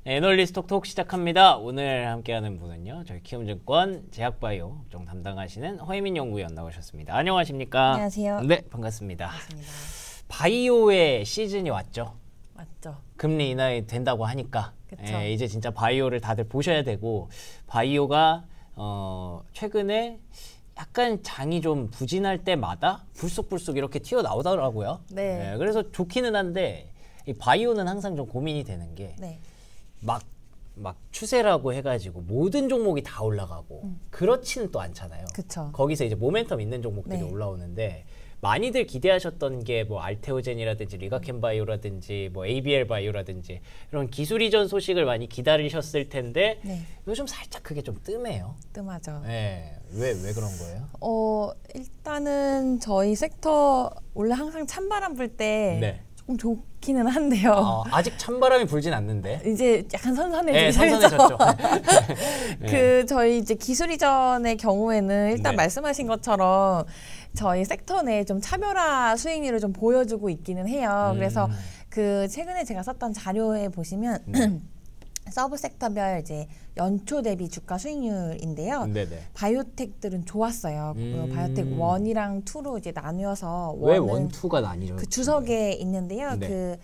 애널리스트 톡톡 시작합니다. 오늘 함께하는 분은요, 저희 키움증권 제약바이오 업종 담당하시는 허혜민 연구위원 나오셨습니다. 안녕하십니까? 안녕하세요. 네, 반갑습니다. 반갑습니다. 바이오의 시즌이 왔죠. 맞죠. 금리 인하이 된다고 하니까 이제 진짜 바이오를 다들 보셔야 되고, 바이오가 최근에 약간 장이 좀 부진할 때마다 불쑥불쑥 이렇게 튀어나오더라고요. 네. 그래서 좋기는 한데 이 바이오는 항상 좀 고민이 되는 게 막 추세라고 해가지고 모든 종목이 다 올라가고 그렇지는 또 않잖아요. 그쵸. 거기서 이제 모멘텀 있는 종목들이 네. 올라오는데, 많이들 기대하셨던 게 뭐 알테오젠이라든지 리가켄바이오라든지 뭐 ABL바이오라든지 이런 기술 이전 소식을 많이 기다리셨을 텐데 요즘 살짝 그게 좀 뜸해요. 뜸하죠. 네. 왜 그런 거예요? 일단은 저희 섹터 원래 항상 찬바람 불 때 조금 좋기는 한데요. 아직 찬바람이 불진 않는데. 이제 약간 네, 선선해지죠. 네. 저희 이제 기술 이전의 경우에는 일단 말씀하신 것처럼 저희 섹터 내에 좀 차별화 수익률을 좀 보여주고 있기는 해요. 그래서 그 최근에 제가 썼던 자료에 보시면 서브 섹터별 이제 연초 대비 주가 수익률인데요. 바이오텍들은 좋았어요. 바이오텍 1이랑 2로 이제 나뉘어서 왜 1, 2가 나뉘죠? 그 주석에 있는데요. 그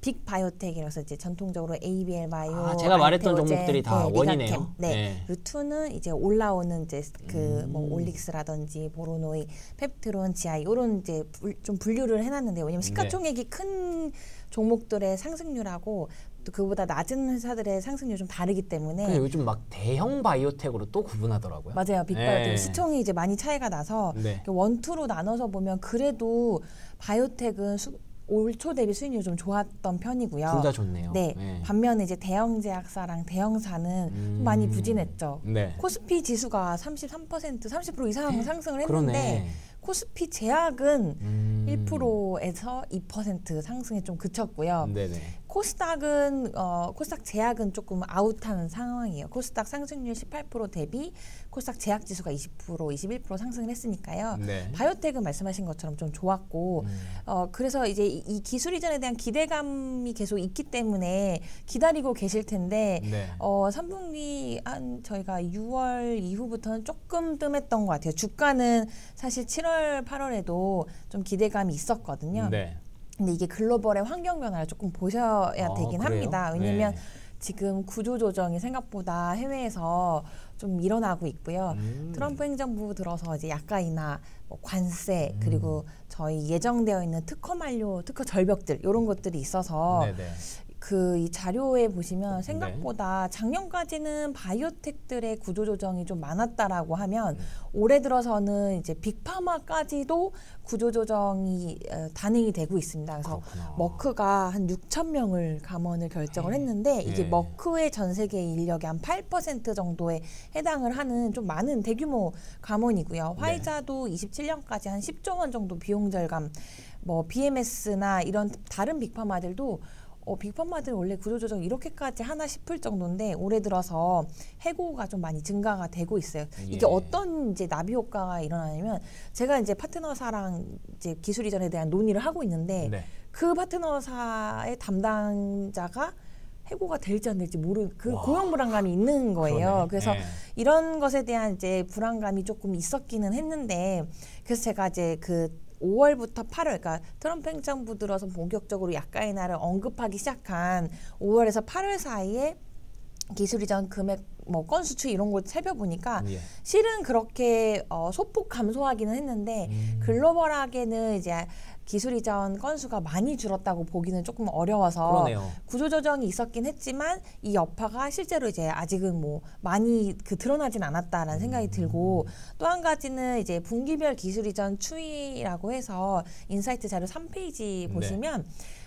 빅 바이오텍이라서 이제 전통적으로 ABL 바이오, 제가 말했던 종목들이 다 원이네요. 그리고 2는 이제 올라오는 이제 그 뭐 올릭스라든지 보로노이, 펩트론, 지아이 이런 이제 좀 분류를 해놨는데, 왜냐면 시가총액이 큰 종목들의 상승률하고 또 그보다 낮은 회사들의 상승률이 좀 다르기 때문에 요즘 막 대형 바이오텍으로 또 구분하더라고요. 맞아요. 빅바이오텍 시총이 이제 많이 차이가 나서 1, 2로 나눠서 보면 그래도 바이오텍은 올 초 대비 수익률이 좀 좋았던 편이고요. 둘 다 좋네요. 반면에 이제 대형 제약사랑 대형사는 많이 부진했죠. 코스피 지수가 33%, 30% 이상 상승을 했는데 코스피 제약은 1%에서 2% 상승에 좀 그쳤고요. 코스닥은 코스닥 제약은 조금 아웃하는 상황이에요. 코스닥 상승률 18% 대비 코스닥 제약 지수가 20%, 21% 상승을 했으니까요. 바이오텍은 말씀하신 것처럼 좀 좋았고, 그래서 이제 이 기술 이전에 대한 기대감이 계속 있기 때문에 기다리고 계실 텐데 3분기 한 저희가 6월 이후부터는 조금 뜸했던 것 같아요. 주가는 사실 7월, 8월에도 좀 기대감이 있었거든요. 근데 이게 글로벌의 환경 변화를 조금 보셔야 되긴 합니다. 왜냐면 지금 구조조정이 생각보다 해외에서 좀 일어나고 있고요. 트럼프 행정부 들어서 이제 약가이나 뭐 관세, 그리고 저희 예정되어 있는 특허 만료, 특허 절벽들 이런 것들이 있어서 이 자료에 보시면 생각보다 작년까지는 바이오텍들의 구조조정이 좀 많았다라고 하면 올해 들어서는 이제 빅파마까지도 구조조정이 단행이 되고 있습니다. 그래서 머크가 한 6,000명을 감원을 결정을 했는데, 이게 머크의 전 세계 인력의 한 8% 정도에 해당을 하는 좀 많은 대규모 감원이고요. 화이자도 27년까지 한 10조 원 정도 비용 절감, 뭐 BMS나 이런 다른 빅파마들도 빅파마들은 원래 구조조정 이렇게까지 하나 싶을 정도인데 올해 들어서 해고가 좀 많이 증가가 되고 있어요. 이게 어떤 이제 나비 효과가 일어나냐면, 제가 이제 파트너사랑 이제 기술 이전에 대한 논의를 하고 있는데 그 파트너사의 담당자가 해고가 될지 안 될지 모르는 그 고용 불안감이 있는 거예요. 그래서 이런 것에 대한 이제 불안감이 조금 있었기는 했는데, 그래서 제가 이제 5월부터 8월, 그러니까 트럼프 행정부 들어서 본격적으로 약가인하를 언급하기 시작한 5월에서 8월 사이에 기술 이전 금액, 뭐 건수 추이 이런 걸 살펴보니까 실은 그렇게 소폭 감소하기는 했는데 글로벌하게는 이제 기술 이전 건수가 많이 줄었다고 보기는 조금 어려워서 구조조정이 있었긴 했지만 이 여파가 실제로 이제 아직은 뭐 많이 드러나진 않았다라는 생각이 들고, 또 한 가지는 이제 분기별 기술 이전 추이라고 해서 인사이트 자료 3페이지 보시면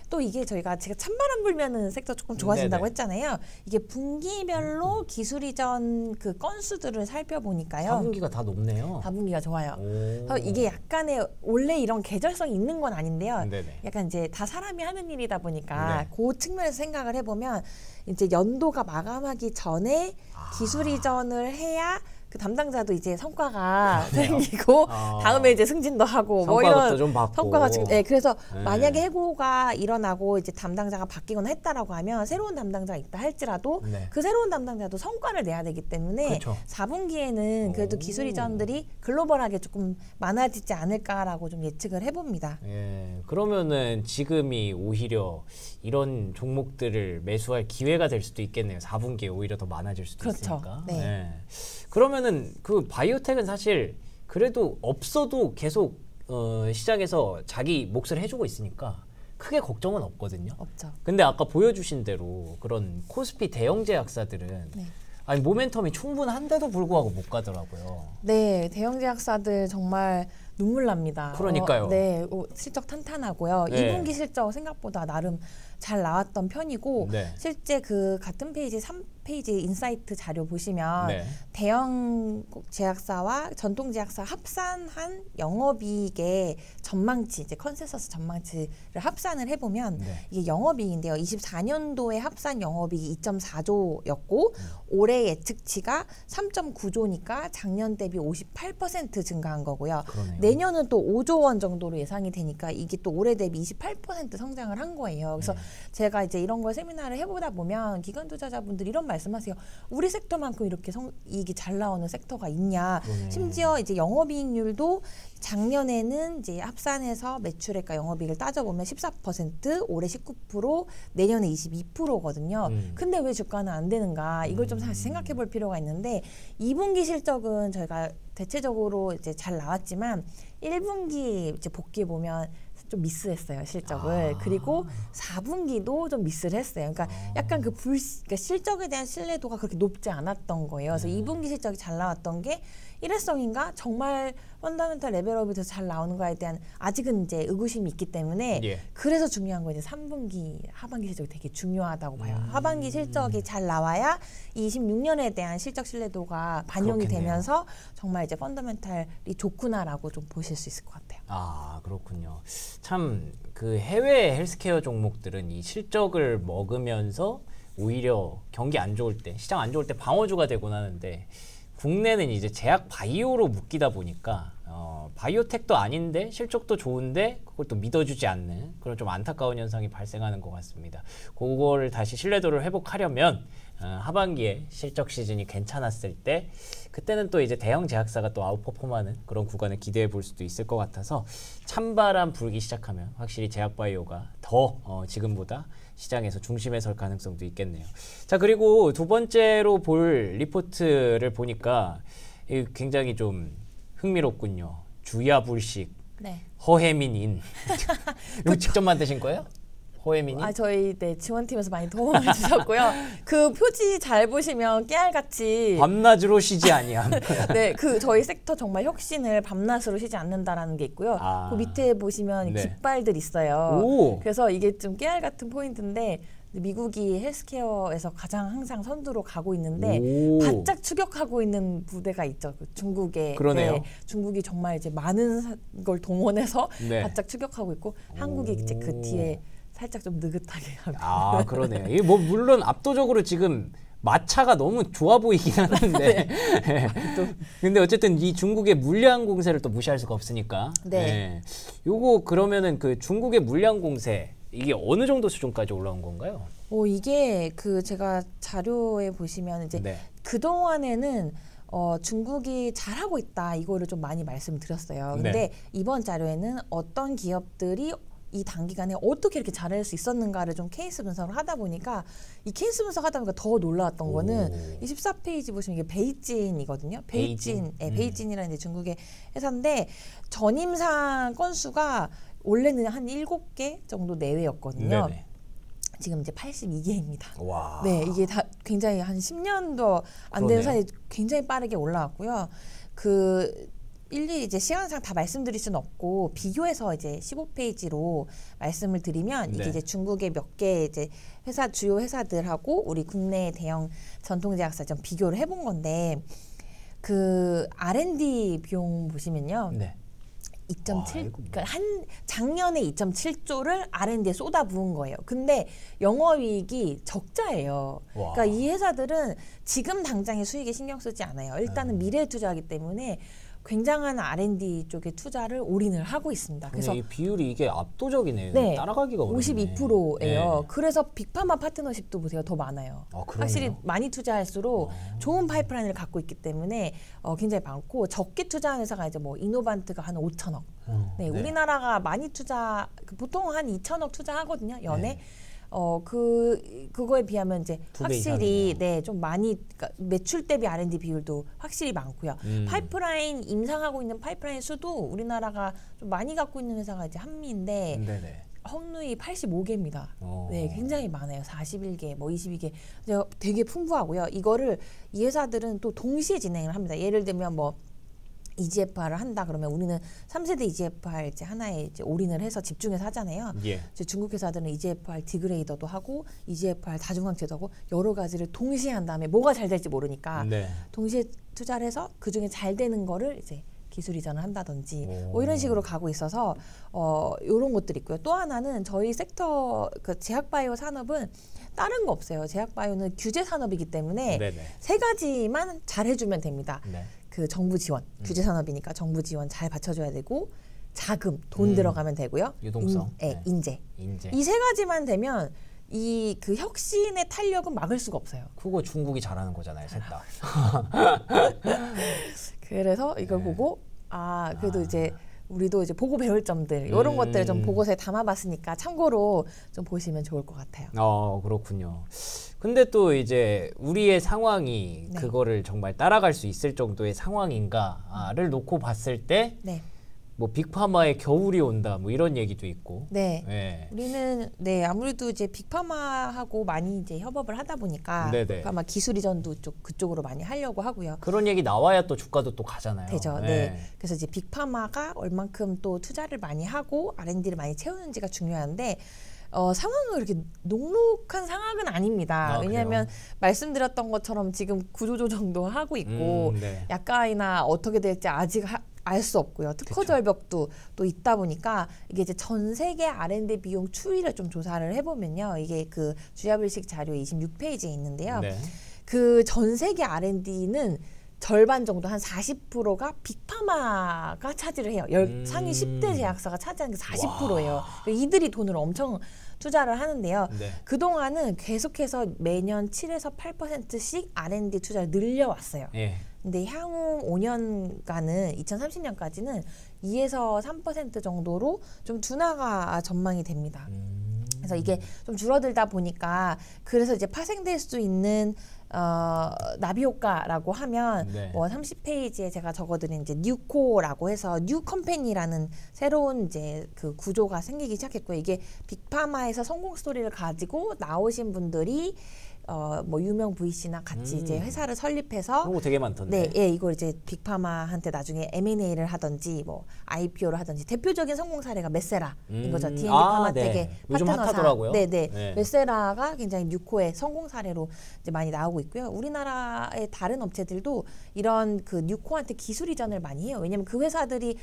또 이게 제가 찬바람 불면은 sek터 조금 좋아진다고 했잖아요. 이게 분기별로 기술 이전 그 건수들을 살펴보니까요. 4분기가 다 높네요. 4분기가 좋아요. 그래서 이게 약간의 원래 이런 계절성이 있는 건 아닌데요. 약간 이제 다 사람이 하는 일이다 보니까 그 측면에서 생각을 해보면 이제 연도가 마감하기 전에 기술 이전을 해야 그 담당자도 이제 성과가 생기고 다음에 이제 승진도 하고 뭐 이런 좀 받고. 성과가 지금 그래서 만약에 해고가 일어나고 이제 담당자가 바뀌거나 했다라고 하면 새로운 담당자가 있다 할지라도 그 새로운 담당자도 성과를 내야 되기 때문에 그렇죠. 4분기에는 그래도 기술 이전들이 글로벌하게 조금 많아지지 않을까라고 좀 예측을 해봅니다. 그러면은 지금이 오히려 이런 종목들을 매수할 기회가 될 수도 있겠네요. 4분기에 오히려 더 많아질 수도 그렇죠. 있으니까. 네. 그러면은 그 바이오텍은 사실 그래도 없어도 계속 시장에서 자기 몫을 해주고 있으니까 크게 걱정은 없거든요. 없죠. 근데 아까 보여주신 대로 그런 코스피 대형 제약사들은 아니 모멘텀이 충분한데도 불구하고 못 가더라고요. 네, 대형 제약사들 정말 눈물 납니다. 그러니까요. 네, 실적 탄탄하고요. 2분기 실적 생각보다 나름 잘 나왔던 편이고 실제 그 같은 페이지 3페이지 인사이트 자료 보시면 대형 제약사와 전통 제약사 합산한 영업이익의 전망치, 이제 컨센서스 전망치를 합산을 해보면 이게 영업이익인데요. 24년도에 합산 영업이익이 2.4조였고 올해 예측치가 3.9조니까 작년 대비 58% 증가한 거고요. 그러네요. 내년은 또 5조 원 정도로 예상이 되니까 이게 또 올해 대비 28% 성장을 한 거예요. 그래서 제가 이제 이런 걸 세미나를 해보다 보면 기관 투자자분들이 이런 말씀하세요. 우리 섹터만큼 이렇게 이익이 잘 나오는 섹터가 있냐. 심지어 이제 영업이익률도 작년에는 이제 합산해서 매출액과 영업이익을 따져보면 14%, 올해 19%, 내년에 22%거든요. 근데 왜 주가는 안 되는가? 이걸 좀 다시 생각해 볼 필요가 있는데 2분기 실적은 저희가 대체적으로 이제 잘 나왔지만 1분기 이제 복귀 보면 좀 미스했어요, 실적을. 그리고 4분기도 좀 미스를 했어요. 그러니까 약간 그러니까 실적에 대한 신뢰도가 그렇게 높지 않았던 거예요. 그래서 2분기 실적이 잘 나왔던 게 일회성인가? 정말 펀더멘털 레벨업이 더 잘 나오는 거에 대한 아직은 이제 의구심이 있기 때문에 그래서 중요한 건 이제 3분기 하반기 실적이 되게 중요하다고 봐요. 하반기 실적이 잘 나와야 26년에 대한 실적 신뢰도가 반영이 되면서 정말 이제 펀더멘털이 좋구나라고 좀 보실 수 있을 것 같아요. 아, 그렇군요. 참 그 해외 헬스케어 종목들은 이 실적을 먹으면서 오히려 경기 안 좋을 때, 시장 안 좋을 때 방어주가 되곤 하는데 국내는 이제 제약 바이오로 묶이다 보니까 바이오텍도 아닌데 실적도 좋은데 그걸 또 믿어주지 않는 그런 좀 안타까운 현상이 발생하는 것 같습니다. 그거를 다시 신뢰도를 회복하려면 하반기에 실적 시즌이 괜찮았을 때 그때는 또 이제 대형 제약사가 또 아웃퍼폼하는 그런 구간을 기대해 볼 수도 있을 것 같아서 찬바람 불기 시작하면 확실히 제약바이오가 더 지금보다 시장에서 중심에 설 가능성도 있겠네요. 자, 그리고 두 번째로 볼 리포트를 보니까 굉장히 좀 흥미롭군요. 주야불식 허혜민인 이거 직접 만드신 거예요? 허혜민이? 저희 지원팀에서 많이 도움을 주셨고요. 그 표지 잘 보시면 깨알같이 밤낮으로 쉬지 아니함. 그 저희 섹터 정말 혁신을 밤낮으로 쉬지 않는다라는 게 있고요. 그 밑에 보시면 깃발들 있어요. 그래서 이게 좀 깨알 같은 포인트인데 미국이 헬스케어에서 가장 항상 선두로 가고 있는데 바짝 추격하고 있는 부대가 있죠. 중국에. 중국이 정말 이제 많은 걸 동원해서 바짝 추격하고 있고 한국이 이제 그 뒤에 살짝 좀 느긋하게 하고. 그러네요. 이게 뭐 물론 압도적으로 지금 마차가 너무 좋아 보이긴 하는데 근데 어쨌든 이 중국의 물량 공세를 또 무시할 수가 없으니까. 요거 그러면은 그 중국의 물량 공세 이게 어느 정도 수준까지 올라온 건가요? 이게 제가 자료에 보시면 이제 그동안에는 중국이 잘하고 있다 이거를 좀 많이 말씀드렸어요. 근데 이번 자료에는 어떤 기업들이 이 단기간에 어떻게 이렇게 잘할 수 있었는가를 좀 케이스 분석을 하다 보니까 이 케이스 분석하다 보니까 더 놀라웠던 거는 이 14페이지 보시면 이게 베이진이거든요. 베이진이라는 이제 중국의 회사인데 전임상 건수가 원래는 한 7개 정도 내외였거든요. 지금 이제 82개입니다. 이게 다 굉장히 한 10년도 안 되는 사이에 굉장히 빠르게 올라왔고요. 일일이 이제 시간상 다 말씀드릴 수는 없고 비교해서 이제 15페이지로 말씀을 드리면 이게 이제 중국의 몇 개 이제 주요 회사들하고 우리 국내 대형 전통제약사 좀 비교를 해본 건데 R&D 비용 보시면요. 2.7, 그러니까 작년에 2.7조를 R&D에 쏟아부은 거예요. 근데 영업이익이 적자예요. 와. 그러니까 이 회사들은 지금 당장의 수익에 신경 쓰지 않아요. 일단은 미래 투자하기 때문에 굉장한 R&D 쪽에 투자를 올인을 하고 있습니다. 그래서 이 비율이 이게 압도적이네요. 네, 따라가기가 어렵네. 52%예요. 네. 그래서 빅파마 파트너십도 보세요. 더 많아요. 확실히 많이 투자할수록 좋은 파이프라인을 갖고 있기 때문에 굉장히 많고 적게 투자한 회사가 이제 뭐 이노반트가 한 5천억. 네, 우리나라가 많이 보통 한 2천억 투자하거든요. 연에. 네. 그거에 비하면 이제 확실히 좀 많이, 그러니까 매출 대비 R&D 비율도 확실히 많고요. 파이프라인 임상하고 있는 파이프라인 수도 우리나라가 좀 많이 갖고 있는 회사가 이제 한미인데 헝루이 85개입니다. 네, 굉장히 많아요. 41개, 뭐 22개. 되게 풍부하고요. 이거를 이 회사들은 또 동시에 진행을 합니다. 예를 들면 뭐 EGFR을 한다 그러면 우리는 3세대 EGFR 이제 하나에 이제 올인을 해서 집중해서 하잖아요. 예. 이제 중국 회사들은 EGFR 디그레이더도 하고 EGFR 다중항체도 하고 여러 가지를 동시에 한 다음에 뭐가 잘 될지 모르니까 동시에 투자를 해서 그 중에 잘 되는 거를 이제 기술 이전을 한다든지 뭐 이런 식으로 가고 있어서 이런 것들이 있고요. 또 하나는 저희 섹터 그 제약바이오 산업은 다른 거 없어요. 제약바이오는 규제 산업이기 때문에 세 가지만 잘 해주면 됩니다. 그 정부 지원, 규제 산업이니까 정부 지원 잘 받쳐줘야 되고 자금, 돈 들어가면 되고요. 유동성, 인재. 이 세 가지만 되면 이 그 혁신의 탄력은 막을 수가 없어요. 그거 중국이 잘하는 거잖아요, 셋 다. 그래서 이걸 보고 그래도 이제 우리도 이제 보고 배울 점들 이런 것들을 좀 보고서에 담아봤으니까 참고로 좀 보시면 좋을 것 같아요. 그렇군요. 근데 또 이제 우리의 상황이 그거를 정말 따라갈 수 있을 정도의 상황인가를 놓고 봤을 때 뭐 빅파마의 겨울이 온다 뭐 이런 얘기도 있고. 우리는 아무래도 이제 빅파마하고 많이 이제 협업을 하다 보니까 빅파마 기술 이전도 그쪽으로 많이 하려고 하고요. 그런 얘기 나와야 또 주가도 또 가잖아요. 되죠. 그래서 이제 빅파마가 얼만큼 또 투자를 많이 하고 R&D를 많이 채우는지가 중요한데 상황은 그렇게 녹록한 상황은 아닙니다. 왜냐하면 말씀드렸던 것처럼 지금 구조조정도 하고 있고 약간이나 어떻게 될지 아직 알 수 없고요. 특허 절벽도 또 있다 보니까 이게 이제 전 세계 R&D 비용 추이를 좀 조사를 해보면요. 이게 그 주야불식 자료 26페이지에 있는데요. 그 전 세계 R&D는 절반 정도 한 40%가 빅파마가 차지를 해요. 상위 10대 제약사가 차지하는 게 40%예요. 이들이 돈을 엄청 투자를 하는데요. 그동안은 계속해서 매년 7에서 8%씩 R&D 투자를 늘려왔어요. 근데 향후 5년간은 2030년까지는 2에서 3% 정도로 좀 둔화가 전망이 됩니다. 그래서 이게 좀 줄어들다 보니까 그래서 이제 파생될 수 있는 나비 효과라고 하면 뭐 30페이지에 제가 적어드린 이제 뉴코라고 해서 뉴 컴퍼니라는 새로운 이제 그 구조가 생기기 시작했고요. 이게 빅파마에서 성공 스토리를 가지고 나오신 분들이 뭐 유명 VC나 같이 이제 회사를 설립해서 그런 거 되게 많던데. 이걸 이제 빅파마한테 나중에 M&A를 하든지 뭐 IPO를 하든지 대표적인 성공 사례가 메세라인 거죠. D&D 파마텍의 요즘 파트너사. 핫하더라고요. 메세라가 굉장히 뉴코의 성공 사례로 이제 많이 나오고 있고요. 우리나라의 다른 업체들도 이런 그 뉴코한테 기술 이전을 많이 해요. 왜냐면 그 회사들이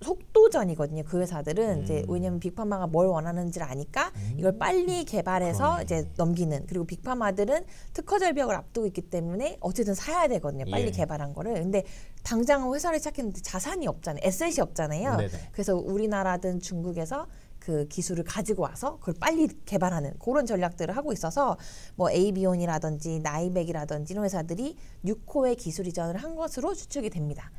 속도전이거든요. 그 회사들은 이제 왜냐면 빅파마가 뭘 원하는지를 아니까 이걸 빨리 개발해서 이제 넘기는. 그리고 빅파마들은 특허 절벽을 앞두고 있기 때문에 어쨌든 사야 되거든요. 빨리 개발한 거를. 근데 당장 회사를 시작했는데 자산이 없잖아요. 에셋이 없잖아요. 그래서 우리나라든 중국에서 그 기술을 가지고 와서 그걸 빨리 개발하는 그런 전략들을 하고 있어서 뭐 에이비온이라든지 나이백이라든지 이런 회사들이 뉴코의 기술 이전을 한 것으로 추측이 됩니다.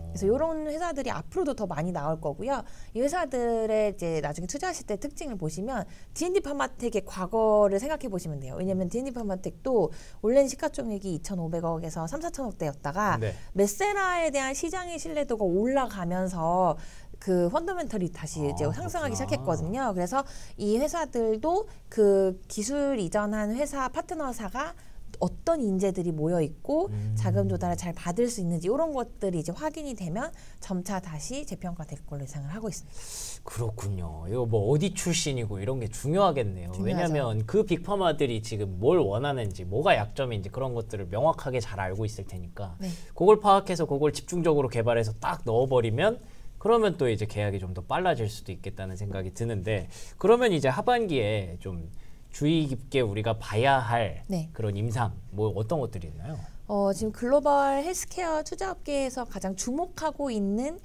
그래서 이런 회사들이 앞으로도 더 많이 나올 거고요. 이 회사들의 이제 나중에 투자하실 때 특징을 보시면 D&D 파마텍의 과거를 생각해 보시면 돼요. 왜냐하면 D&D 파마텍도 원래는 시가총액이 2,500억에서 3, 4천억대였다가 메세라에 대한 시장의 신뢰도가 올라가면서 그 펀더멘털이 다시 이제 상승하기 시작했거든요. 그래서 이 회사들도 그 기술 이전한 회사 파트너사가 어떤 인재들이 모여 있고 자금 조달을 잘 받을 수 있는지 이런 것들이 이제 확인이 되면 점차 다시 재평가될 걸로 예상을 하고 있습니다. 그렇군요. 이거 뭐 어디 출신이고 이런 게 중요하겠네요. 왜냐하면 그 빅파마들이 지금 뭘 원하는지 뭐가 약점인지 그런 것들을 명확하게 잘 알고 있을 테니까 그걸 파악해서 그걸 집중적으로 개발해서 딱 넣어버리면 그러면 또 이제 계약이 좀 더 빨라질 수도 있겠다는 생각이 드는데 그러면 이제 하반기에 좀 주의 깊게 우리가 봐야 할 네. 그런 임상 뭐 어떤 것들이 있나요? 지금 글로벌 헬스케어 투자업계에서 가장 주목하고 있는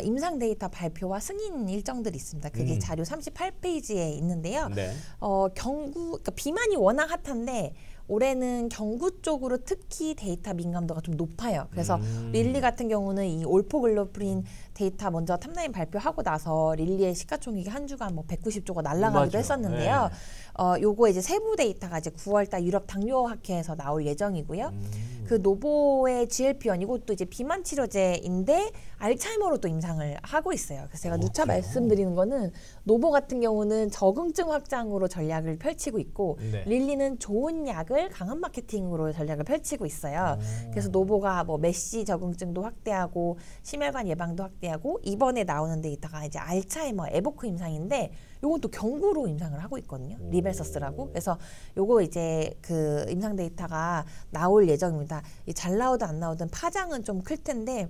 임상 데이터 발표와 승인 일정들이 있습니다. 그게 자료 38페이지에 있는데요. 네. 그러니까 비만이 워낙 핫한데 올해는 경구 쪽으로 특히 데이터 민감도가 좀 높아요. 그래서 릴리 같은 경우는 이 올포글로프린 데이터 먼저 탑라인 발표하고 나서 릴리의 시가총액이 한 주간 뭐 190조가 날아가기도 했었는데요. 요거 이제 세부 데이터가 이제 9월달 유럽 당뇨학회에서 나올 예정이고요. 그 노보의 GLP-1 이것도 이제 비만 치료제인데 알츠하이머로 또 임상을 하고 있어요. 그래서 제가 누차 말씀드리는 거는 노보 같은 경우는 적응증 확장으로 전략을 펼치고 있고 네. 릴리는 좋은 약을 강한 마케팅으로 전략을 펼치고 있어요. 그래서 노보가 뭐 메시 적응증도 확대하고 심혈관 예방도 확대하고 이번에 나오는 데이터가 이제 알츠하이머 에보크 임상인데 요건 또 경구로 임상을 하고 있거든요. 리벨서스라고. 그래서 요거 이제 그 임상 데이터가 나올 예정입니다. 잘 나오든 안 나오든 파장은 좀 클 텐데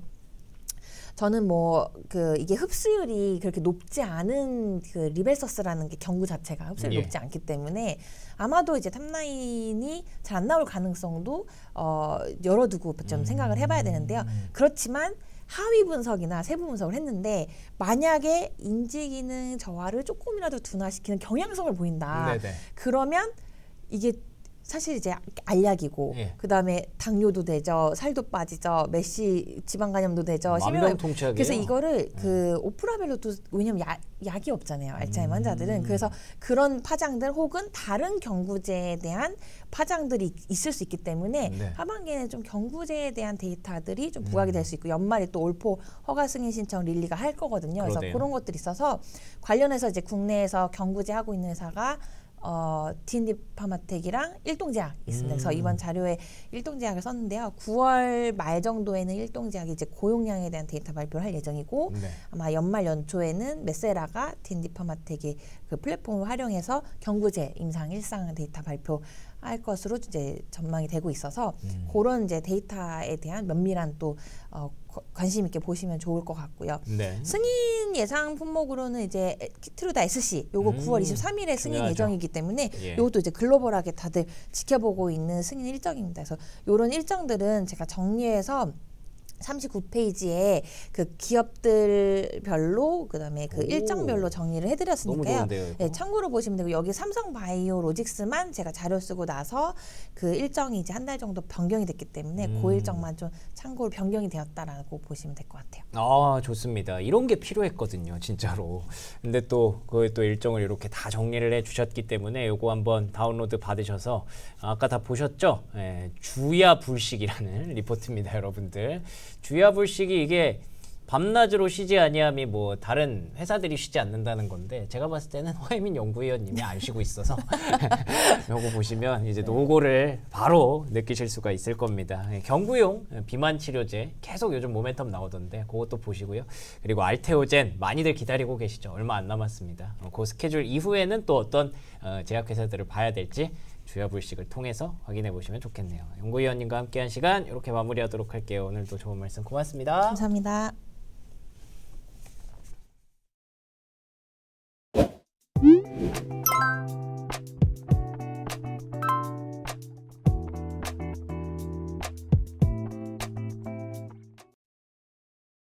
저는 뭐 그 이게 흡수율이 그렇게 높지 않은 그 리벨서스라는 게 경구 자체가 흡수율이 높지 않기 때문에 아마도 이제 탑라인이 잘 안 나올 가능성도 열어두고 좀 생각을 해봐야 되는데요. 그렇지만 하위 분석이나 세부 분석을 했는데 만약에 인지기능 저하를 조금이라도 둔화시키는 경향성을 보인다. 네네. 그러면 이게 사실 이제 알약이고 그다음에 당뇨도 되죠, 살도 빠지죠, 메시 지방간염도 되죠, 만병통치약이에요. 그래서 이거를 그 오프라벨로도 왜냐면 약이 없잖아요, 알츠하이머 환자들은. 그래서 그런 파장들 혹은 다른 경구제에 대한 파장들이 있을 수 있기 때문에 하반기에는 좀 경구제에 대한 데이터들이 좀 부각이 될 수 있고 연말에 또 올포 허가 승인 신청 릴리가 할 거거든요. 그래서 그런 것들이 있어서 관련해서 이제 국내에서 경구제 하고 있는 회사가 D&D 파마텍이랑 일동제약 있습니다. 그래서 이번 자료에 일동제약을 썼는데요. 9월 말 정도에는 일동제약이 이제 고용량에 대한 데이터 발표를 할 예정이고 아마 연말 연초에는 메세라가 D&D 파마텍의 그 플랫폼을 활용해서 경구제 임상 일상 데이터 발표할 것으로 이제 전망이 되고 있어서 그런 이제 데이터에 대한 면밀한 또 관심 있게 보시면 좋을 것 같고요. 승인 예상 품목으로는 이제 키트루다 SC 요거 9월 23일에 승인 예정이기 때문에 요것도 이제 글로벌하게 다들 지켜보고 있는 승인 일정입니다. 그래서 요런 일정들은 제가 정리해서 39페이지에 그 기업들별로 그다음에 그 일정별로 정리를 해드렸으니까요. 네, 참고로 보시면 되고 여기 삼성바이오로직스만 제가 자료 쓰고 나서 그 일정이 이제 한 달 정도 변경이 됐기 때문에 그 일정만 좀 참고로 변경이 되었다라고 보시면 될 것 같아요. 아 좋습니다. 이런 게 필요했거든요, 진짜로. 근데 또 그 또 일정을 이렇게 다 정리를 해주셨기 때문에 요거 한번 다운로드 받으셔서 아까 다 보셨죠? 주야 불식이라는 리포트입니다, 여러분들. 주야불식이 이게 밤낮으로 쉬지 아니함이 뭐 다른 회사들이 쉬지 않는다는 건데 제가 봤을 때는 허혜민 연구위원님이 안 쉬고 있어서 요거 보시면 이제 노고를 바로 느끼실 수가 있을 겁니다. 경구용 비만 치료제 계속 요즘 모멘텀 나오던데 그것도 보시고요. 그리고 알테오젠 많이들 기다리고 계시죠. 얼마 안 남았습니다. 그 스케줄 이후에는 또 어떤 제약회사들을 봐야 될지 주야불식을 통해서 확인해 보시면 좋겠네요. 연구위원님과 함께한 시간 이렇게 마무리하도록 할게요. 오늘도 좋은 말씀 고맙습니다. 감사합니다.